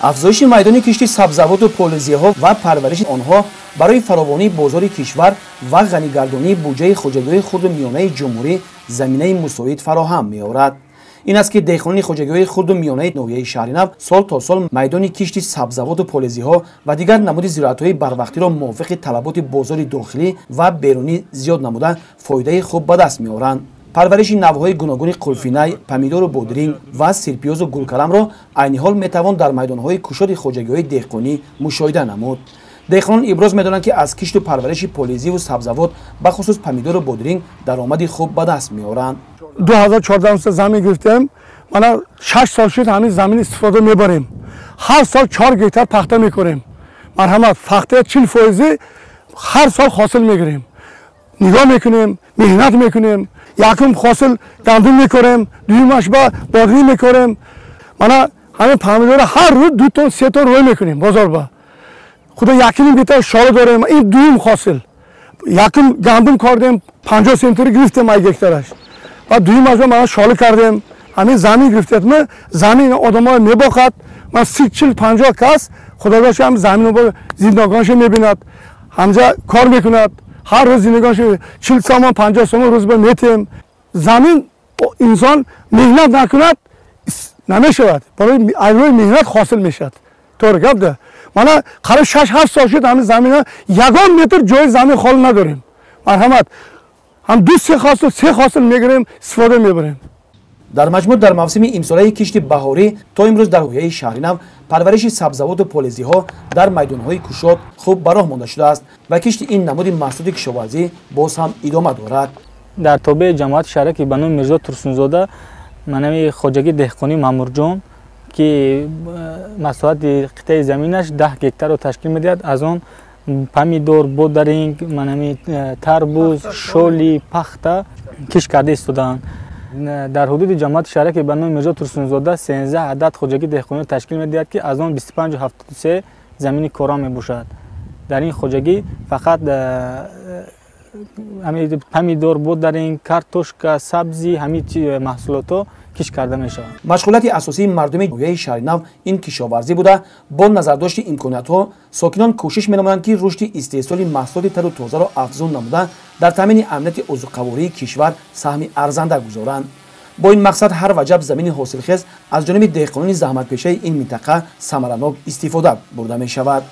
افزایش میدان کشت سبزوات و پولزی‌ها و پرورش آنها برای فراوانی بازار کشور و غنی‌گردانی بودجه خوجه‌گیری خرد و میانه جمهوری زمینه مساعد فراهم می‌آورد. این است که دهقانان خوجه‌گیری خرد و میانه ناحیه شهرنو سال تا سال میدان کشت سبزوات و پولزی‌ها و دیگر نمود زراعت‌های بروقتی را موافق طلبات بازار داخلی و بیرونی زیاد نموده فایده خوب به دست می‌آورند. پرورش نوهای گوناگون قلفینه، پمیدور و بادرینگ و سرپیاز و گلکلم را عین حال میتوان در میدان‌های کشاد خوجه‌گیری دهقانی مشاهده نمود. دهقانان ابراز می‌دانند که از کشت و پرورش پولزی و سبزوات به خصوص پمیدور و بادرینگ درآمد خوب به دست می‌آورند. 2014 زمین گرفتیم. ما 6 سال شد همین زمین استفاده می‌بریم. هر سال 4 گیتار پخته می‌کنیم. مرحمت فخته 40% هر سال حاصل می‌گیریم. نگاه می‌کنیم، مهنت می‌کنیم. یکم حاصل گندم می‌کنیم، دومش با بادرینگ می‌کنیم. ما همین پمیدور هر روز 2 تن 3 تن روی می‌کنیم بازار با. خدا یکم گیتار شال داریم. این دوم حاصل. یکم گندم کردیم 50 سنتری گرفتیم یک هکتارش. و دومش ما شال کردیم. همین زمین گرفتیم. زمین آدم‌ها می‌باخت. ما 30-40-50 کس خداش هم زمین رو زندگانش می‌بیند. همجا کار می‌کند. هر روز زندگانش 40 سامان 50 سامان روز به میتیم. زمین انسان مهنت نکند نمیشود. برای ایوه مهنت حاصل میشد. طور گپ ده. ما قرار 6-7 سال شد همین زمین 1 متر جای زمین خالی نداریم. مرحمت هم 2-3 حاصل 3 حاصل میگیریم استفاده میبریم. در مجموع در موسم امساله کشت بهاری تا امروز در ناحیه شهرنو پرورش سبزوات و پولزی‌ها در میدان‌های کشاد خوب به راه مانده شده است و کشت این نمود محصول کشاورزی باز هم ادامه دارد. در تابع جماعت شهرک بانو میرزا ترسونزاده منمی خوجگی دهقانی مامور جان که مساحت قطعه زمینش 10 هکتار رو تشکیل می‌دهد. از آن پمیدور، بادرینگ، منمی تربوز، شالی، پخته کش کرده استودند. در حدود جماعت شهرک بانو میرزا ترسونزاده 13 عدد خوجگی دهقانی تشکیل می‌دهد که از آن 25 و 73 زمین کارا میباشد. در این خوجگی فقط همین پمیدور، بادرینگ، کارتوشکا، سبزی همین محصولات کش کرده میشه. مشغولیت اساسی مردم ناحیه شهرنو این کشاورزی بوده. با نظرداشت امکانات‌ها ساکنان کوشش می‌نمایند که رشد استحصال محصولات تر و تازه را افزون نموده در تامین امنیت عضوقواری کشور سهم ارزنده گذارند. با این مقصد هر وجب زمین حاصلخیز از جانب دهقانان زحمتکش این منطقه ثمرناک استفاده برده می‌شود.